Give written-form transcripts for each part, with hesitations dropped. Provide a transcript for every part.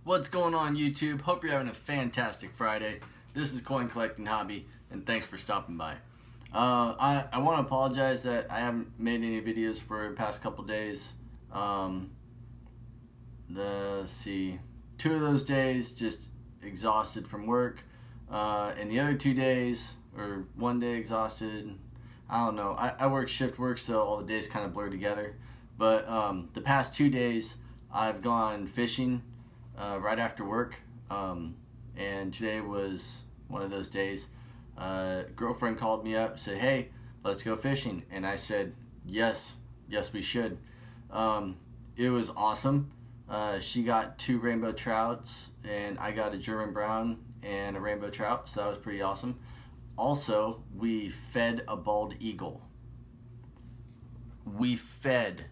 What's going on, YouTube? Hope you're having a fantastic Friday. This is Coin Collecting Hobby, and thanks for stopping by. I want to apologize that I haven't made any videos for the past couple days. Let's see, 2 of those days just exhausted from work, and the other 2 days, or 1 day exhausted. I don't know. I work shift work, so all the days kind of blur together. But the past 2 days, I've gone fishing right after work, and today was one of those days. Girlfriend called me up, said, "Hey, let's go fishing," and I said, yes, we should. It was awesome. She got 2 rainbow trouts, and I got a German brown and a rainbow trout, so that was pretty awesome. Also, we fed a bald eagle. We fed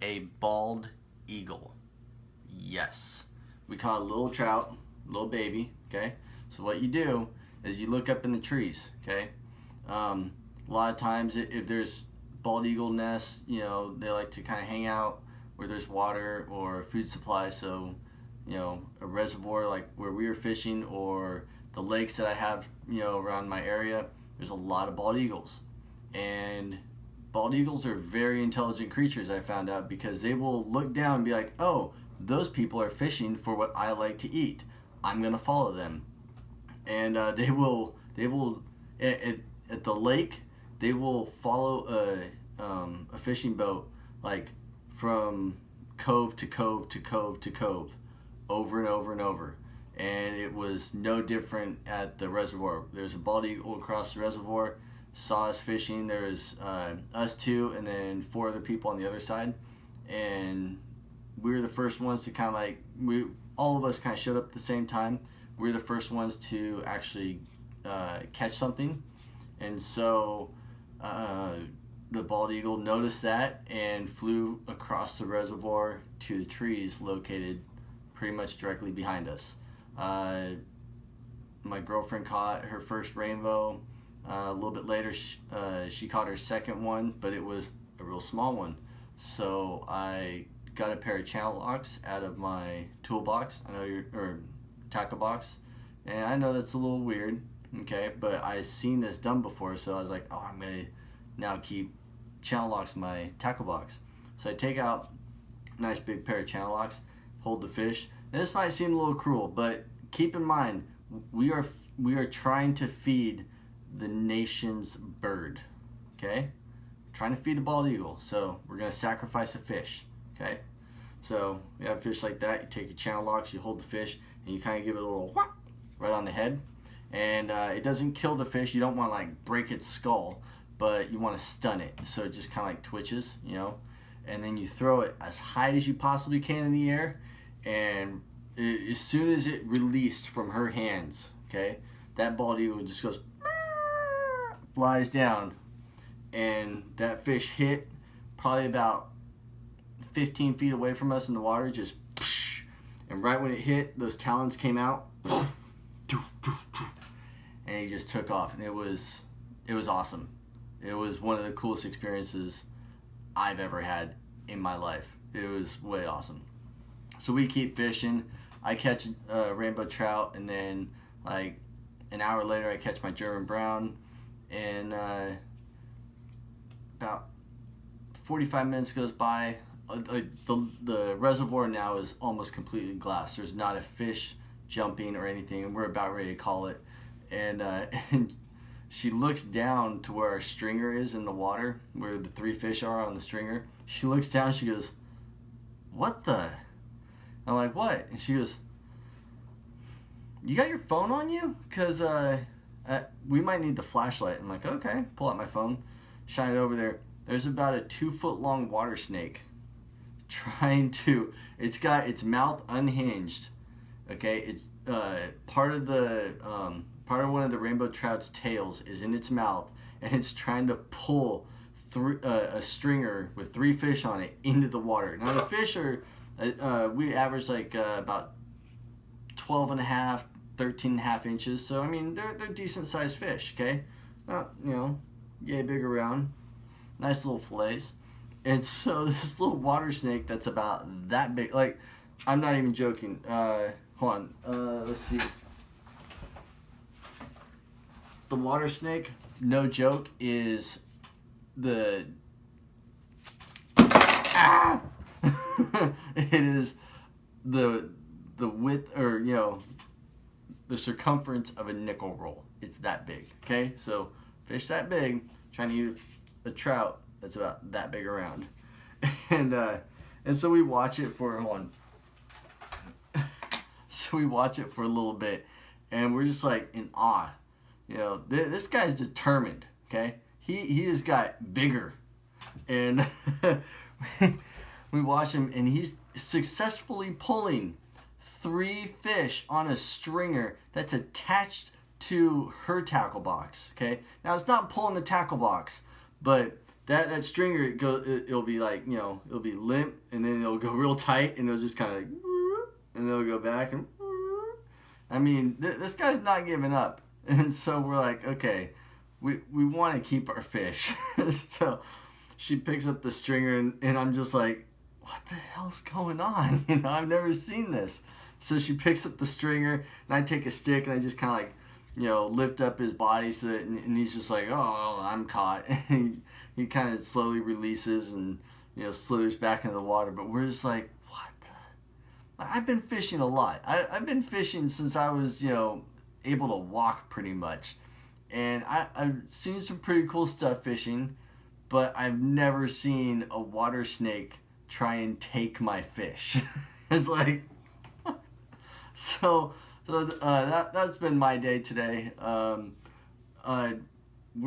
a bald eagle. Yes. We caught a little trout, little baby, okay? So what you do is you look up in the trees, okay? A lot of times if there's bald eagle nests, you know, they like to kind of hang out where there's water or food supply. So, you know, a reservoir like where we were fishing, or the lakes that I have, you know, around my area, there's a lot of bald eagles. And bald eagles are very intelligent creatures, I found out, because they will look down and be like, oh, those people are fishing for what I like to eat. I'm gonna follow them. And they will at the lake, they will follow a fishing boat, like from cove to cove to cove to cove, over and over and over. And it was no different at the reservoir. There's a bald eagle across the reservoir, saw us fishing. There was us 2 and then 4 other people on the other side, and we were the first ones to kind of like, all of us kind of showed up at the same time. We were the first ones to actually catch something. And so the bald eagle noticed that and flew across the reservoir to the trees located pretty much directly behind us. My girlfriend caught her first rainbow. A little bit later, she caught her second one, but it was a real small one. So I got a pair of channel locks out of my toolbox, or tackle box, and I know that's a little weird, okay, but I've seen this done before, so I was like, oh, I'm gonna now keep channel locks in my tackle box. So I take out a nice big pair of channel locks, hold the fish, and this might seem a little cruel, but keep in mind, we are trying to feed the nation's bird, okay? Trying to feed a bald eagle, so we're gonna sacrifice a fish. Okay, so you have fish like that. You take your channel locks, you hold the fish, and you kind of give it a little whack right on the head. And it doesn't kill the fish. You don't want to like break its skull, but you want to stun it, so it just kind of like twitches, you know. And then you throw it as high as you possibly can in the air, and as soon as it released from her hands, okay, that bald eagle just goes, flies down, and that fish hit probably about 15 feet away from us in the water, just, and right when it hit, those talons came out, and he just took off, and it was awesome. It was one of the coolest experiences I've ever had in my life. It was way awesome. So we keep fishing. I catch a rainbow trout, and then like an hour later I catch my German brown, and about 45 minutes goes by. The reservoir now is almost completely glass. There's not a fish jumping or anything, and we're about ready to call it. And and she looks down to where our stringer is in the water, where the 3 fish are on the stringer. She looks down, she goes, "What the?" I'm like, "What?" And she goes, "You got your phone on you? Because we might need the flashlight." I'm like, "Okay." Pull out my phone, shine it over there. There's about a 2-foot long water snake trying to, it's got its mouth unhinged, okay, it's part of one of the rainbow trout's tails is in its mouth, and it's trying to pull through a stringer with 3 fish on it into the water. Now the fish are we average like about 12 and a half, 13 and a half inches, so I mean they're decent sized fish, okay, not, you know, yay big around, nice little fillets. And so this little water snake that's about that big, like I'm not even joking. Hold on. Let's see. The water snake, no joke, is the it is the width, or the circumference of a nickel roll. It's that big. Okay, so fish that big trying to eat a trout that's about that big around, and so we watch it for so we watch it for a little bit, and we're just like in awe. This guy's determined. Okay, he has got bigger, and we watch him, and he's successfully pulling 3 fish on a stringer that's attached to her tackle box. Okay, now it's not pulling the tackle box, but that stringer, it'll be like, it'll be limp, and then it'll go real tight, and it'll just kind of, and it'll go back, and I mean, this guy's not giving up. And so we're like, okay, we want to keep our fish. So she picks up the stringer, and I'm just like, what the hell's going on? I've never seen this. So she picks up the stringer, and I take a stick, and I just kind of like, lift up his body so that, and he's just like, oh, I'm caught. And he kind of slowly releases and, slithers back into the water. But we're just like, what the? I've been fishing a lot. I've been fishing since I was, able to walk pretty much. And I've seen some pretty cool stuff fishing, but I've never seen a water snake try and take my fish. It's like, that's been my day today. We're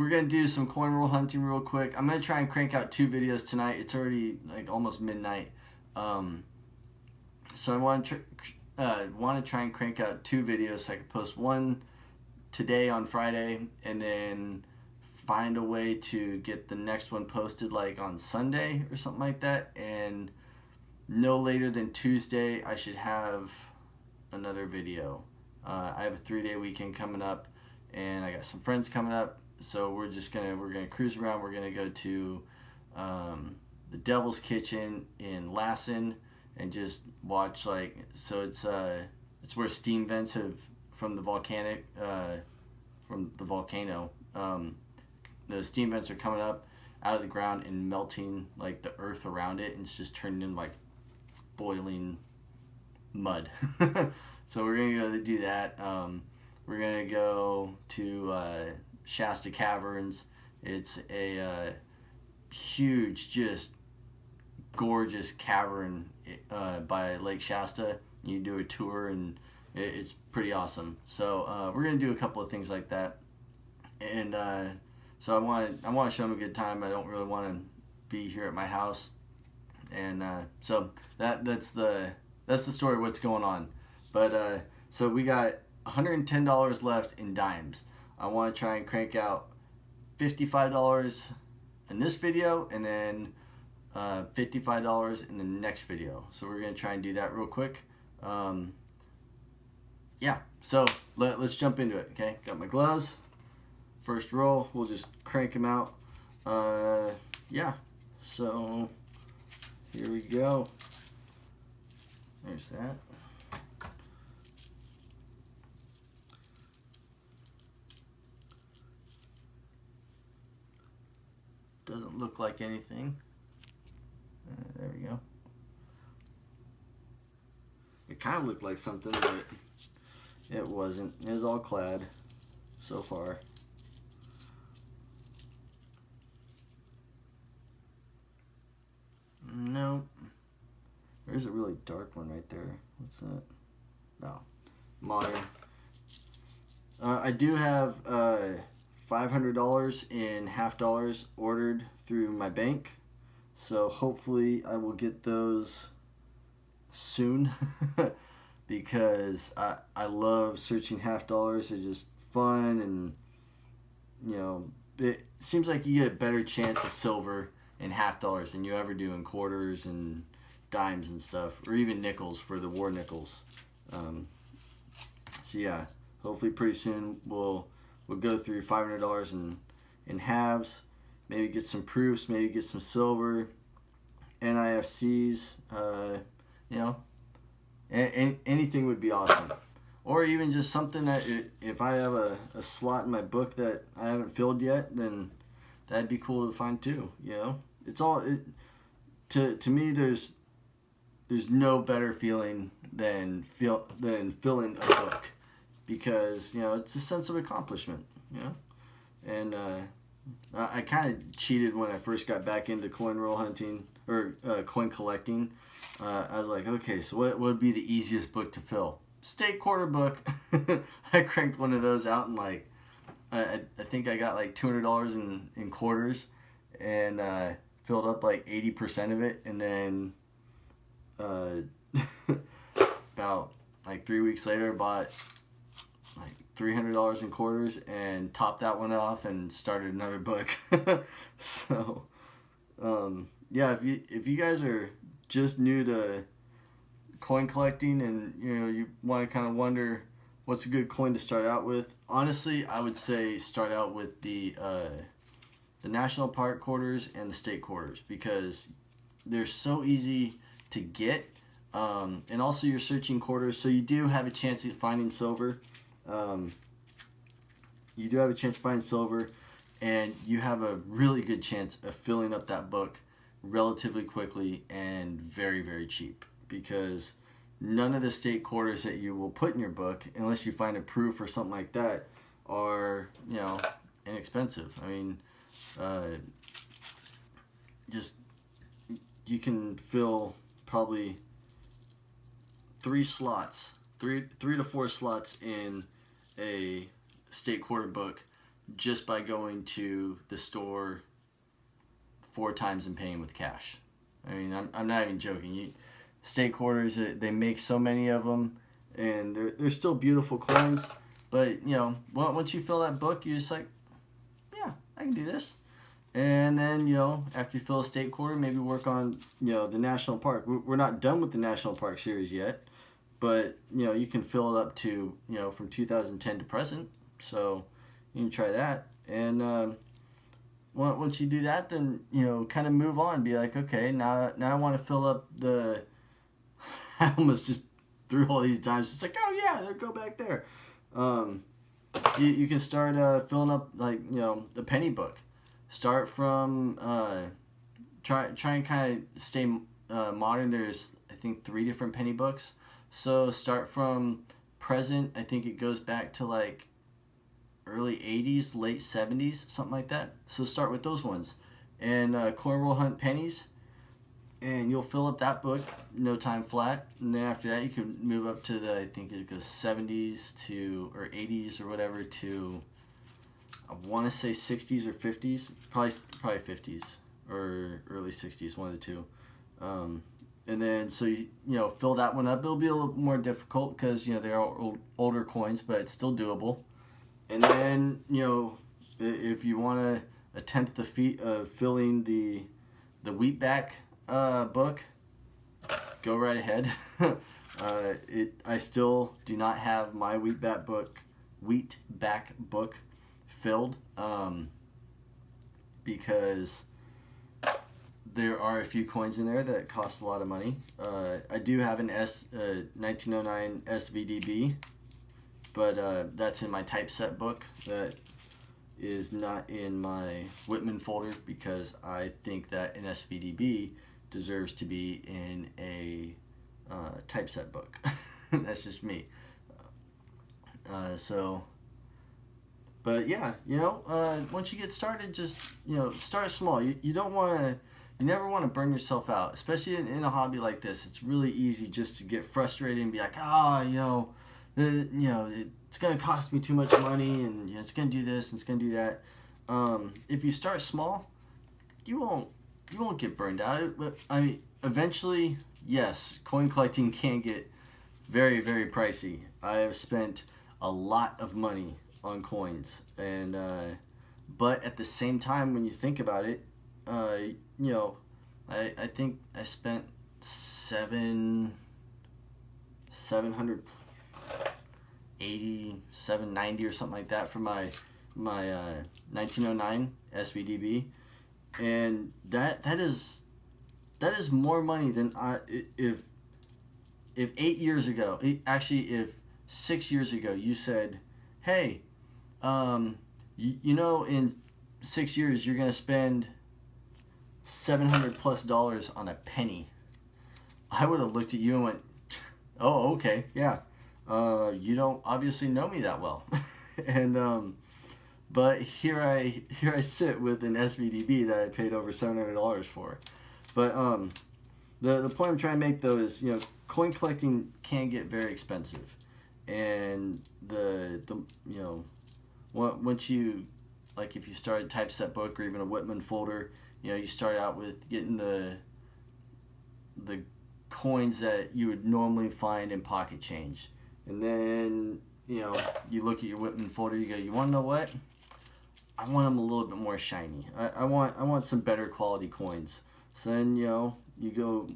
gonna do some coin roll hunting real quick. I'm gonna try and crank out 2 videos tonight. It's already like almost midnight, so I want to try and crank out 2 videos so I can post one today on Friday, and then find a way to get the next one posted like on Sunday or something like that. And no later than Tuesday, I should have another video. I have a 3-day weekend coming up, and I got some friends coming up. So we're gonna cruise around. We're gonna go to the Devil's Kitchen in Lassen and just watch, like, so it's where steam vents have from the volcano. The steam vents are coming up out of the ground and melting like the earth around it, and it's just turning into like boiling mud. So we're gonna go to do that. We're gonna go to Shasta Caverns. It's a huge, just gorgeous cavern by Lake Shasta. You do a tour, and it's pretty awesome. So we're gonna do a couple of things like that, and so I want to show them a good time. I don't really want to be here at my house, and so that's the story of what's going on. But so we got $110 left in dimes. I want to try and crank out $55 in this video, and then $55 in the next video. So we're gonna try and do that real quick. Yeah, so let's jump into it. Okay, got my gloves. First roll, we'll just crank them out. Yeah, so here we go. There's that. Doesn't look like anything. There we go. It kind of looked like something, but it wasn't. It was all clad so far. Nope. There's a really dark one right there. What's that? No. Modern. I do have $500 in half dollars ordered through my bank, so hopefully I will get those soon. Because I love searching half dollars. They're just fun, and it seems like you get a better chance of silver in half dollars than you ever do in quarters and dimes and stuff, or even nickels for the war nickels. So yeah, hopefully pretty soon we'll go through $500 in halves, maybe get some proofs, maybe get some silver, NIFCs, Anything would be awesome. Or even just something that if I have a slot in my book that I haven't filled yet, then that'd be cool to find too. You know, it's all to me. There's no better feeling than filling a book, because you know it's a sense of accomplishment. You know, and I kind of cheated when I first got back into coin roll hunting or coin collecting. I was like, okay, so what would be the easiest book to fill? State quarter book. I cranked one of those out in like I think I got like $200 in quarters, and filled up like 80% of it, and then about like 3 weeks later, bought like $300 in quarters and topped that one off and started another book. So yeah, if you guys are just new to coin collecting, and you know you want to kind of wonder what's a good coin to start out with, honestly I would say start out with the national park quarters and the state quarters, because they're so easy to get, and also you're searching quarters, so you do have a chance at finding silver. You do have a chance to find silver, and you have a really good chance of filling up that book relatively quickly and very, very cheap, because none of the state quarters that you will put in your book, unless you find a proof or something like that, are, you know, inexpensive. I mean, just you can fill probably three to four slots in a state quarter book just by going to the store 4 times and paying with cash. I mean, I'm not even joking. State quarters, they make so many of them, and they're still beautiful coins, but you know, once you fill that book, you're just like, yeah, I can do this. And then, you know, after you fill a state quarter, maybe work on, you know, the national park. We're not done with the national park series yet, but you know, you can fill it up to, you know, from 2010 to present. So you can try that, and once you do that, then you know, kind of move on. Be like, okay, now I want to fill up the. I almost just threw all these times. It's like, oh yeah, go back there. You can start filling up, like, you know, the penny book. Start from try and kind of stay modern. There's, I think, 3 different penny books. So start from present. I think it goes back to like early 80s, late 70s, something like that. So start with those ones, and coin roll hunt pennies, and you'll fill up that book no time flat. And then after that, you can move up to the, I think it goes 70s to, or 80s or whatever, to, I want to say 60s or 50s, probably 50s or early 60s, one of the two. And then, so you know, fill that one up. It'll be a little more difficult because, you know, they are older coins, but it's still doable. And then, you know, if you want to attempt the feat of filling the wheatback book, go right ahead. I still do not have my wheatback book filled, because there are a few coins in there that cost a lot of money. I do have an 1909 SVDB, but that's in my typeset book. That is not in my Whitman folder, because I think that an SVDB deserves to be in a typeset book. That's just me. But yeah, you know, once you get started, just, you know, start small. You don't want to, you never want to burn yourself out, especially in a hobby like this. It's really easy just to get frustrated and be like, you know, it's going to cost me too much money, and you know, it's going to do this and it's going to do that. If you start small, you won't get burned out. I mean, eventually, yes, coin collecting can get very, very pricey. I have spent a lot of money on coins, and but at the same time, when you think about it, you know, I think I spent 780, 790 or something like that for my 1909 SVDB, and that is more money than if 8 years ago, actually, if 6 years ago you said, hey, you know, in 6 years you're gonna spend $700+ on a penny, I would have looked at you and went, oh, okay, yeah. You don't obviously know me that well. And but here I sit with an SVDB that I paid over $700 for. But the point I'm trying to make though is, you know, coin collecting can get very expensive, and the you know, once you, like, if you start a typeset book or even a Whitman folder, you know, you start out with getting the coins that you would normally find in pocket change, and then, you know, you look at your Whitman folder, you go, you want to know what? I want them a little bit more shiny. I want some better quality coins. So then, you know, you go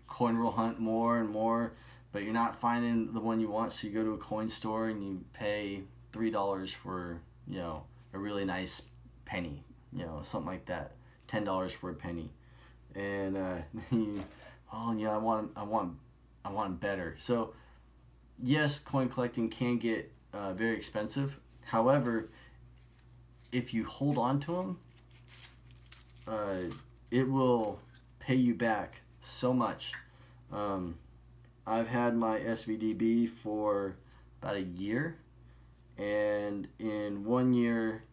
coin roll hunt more and more, but you're not finding the one you want, so you go to a coin store and you pay $3 for, you know, a really nice penny, you know, something like that. $10 for a penny. And you, oh yeah, I want better. So yes, coin collecting can get very expensive. However, if you hold on to them, it will pay you back so much. I've had my SVDB for about a year, and in 1 year,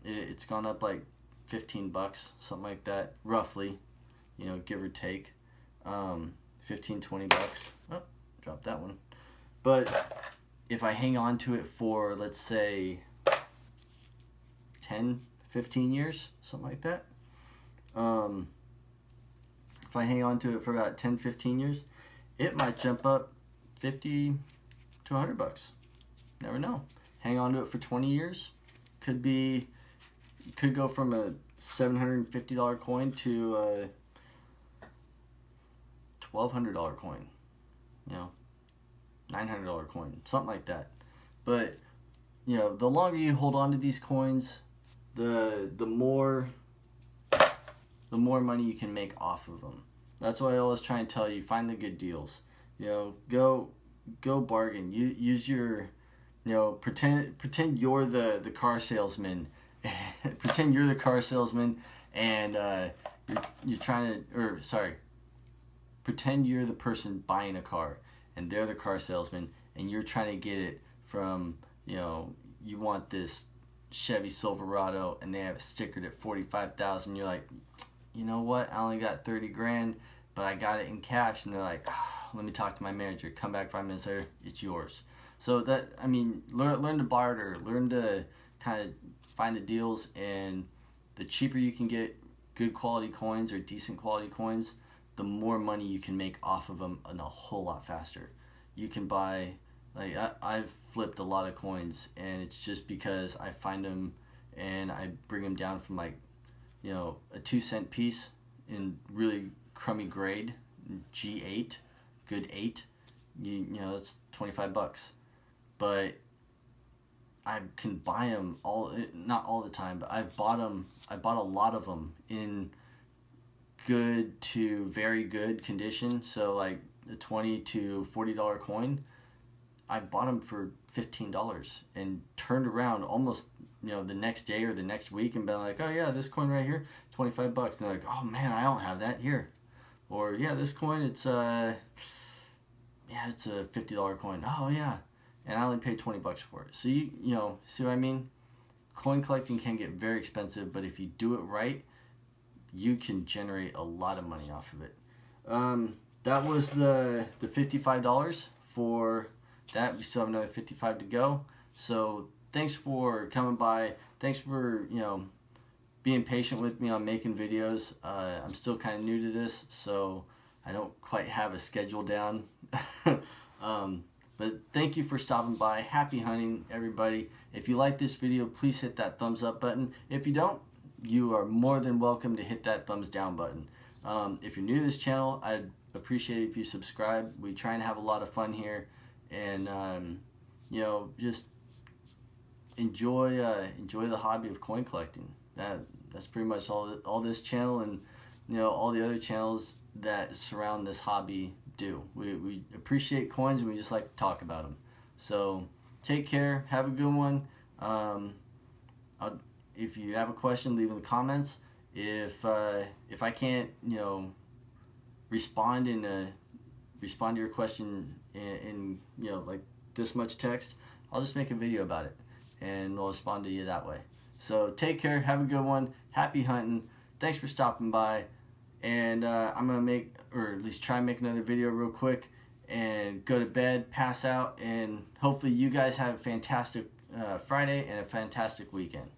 it's gone up like $15, something like that, roughly, you know, give or take. 15, $20. Oh, dropped that one. But if I hang on to it for, let's say, 10, 15 years, something like that. If I hang on to it for about 10, 15 years, it might jump up 50 to $100. Never know. Hang on to it for 20 years, could go from a $750 coin to a $1,200 coin, you know, $900 coin, something like that. But, you know, the longer you hold on to these coins, the more money you can make off of them. That's why I always try and tell you, find the good deals. You know, go bargain. Use your, you know, pretend you're the car salesman. Pretend you're the car salesman, and you're trying to, or sorry, pretend you're the person buying a car, and they're the car salesman, and you're trying to get it from, you know, you want this Chevy Silverado, and they have it stickered at $45,000. You're like, you know what? I only got 30 grand, but I got it in cash. And they're like, oh, let me talk to my manager. Come back 5 minutes later, it's yours. So that, I mean, learn to barter, learn to kind of find the deals, and the cheaper you can get good quality coins or decent quality coins, the more money you can make off of them, and a whole lot faster. You can buy, like, I've flipped a lot of coins, and it's just because I find them and I bring them down from, like, you know, a 2-cent piece in really crummy grade, G8, good 8, you know, that's $25. But I can buy them not all the time, but I bought a lot of them in good to very good condition. So like the $20 to $40 coin, I bought them for $15 and turned around almost, you know, the next day or the next week and been like, oh yeah, this coin right here, $25. And they're like, oh man, I don't have that here. Or yeah, this coin, it's a $50 coin. Oh yeah, and I only paid $20 for it. So you know, see what I mean? Coin collecting can get very expensive, but if you do it right, you can generate a lot of money off of it. That was the $55 for that. We still have another 55 to go. So thanks for coming by. Thanks for, you know, being patient with me on making videos. I'm still kind of new to this, so I don't quite have a schedule down. But thank you for stopping by. Happy hunting, everybody. If you like this video, please hit that thumbs up button. If you don't, you are more than welcome to hit that thumbs down button. If you're new to this channel, I'd appreciate it if you subscribe. We try and have a lot of fun here, and you know, just enjoy the hobby of coin collecting. That's pretty much all this channel, and you know, all the other channels that surround this hobby do. We appreciate coins, and we just like to talk about them. So take care. Have a good one. If you have a question, leave in the comments. If I can't, respond respond to your question in like this much text, I'll just make a video about it, and we'll respond to you that way. So take care. Have a good one. Happy hunting. Thanks for stopping by. And I'm gonna make, or at least try and make another video real quick, and go to bed, pass out, and hopefully you guys have a fantastic Friday and a fantastic weekend.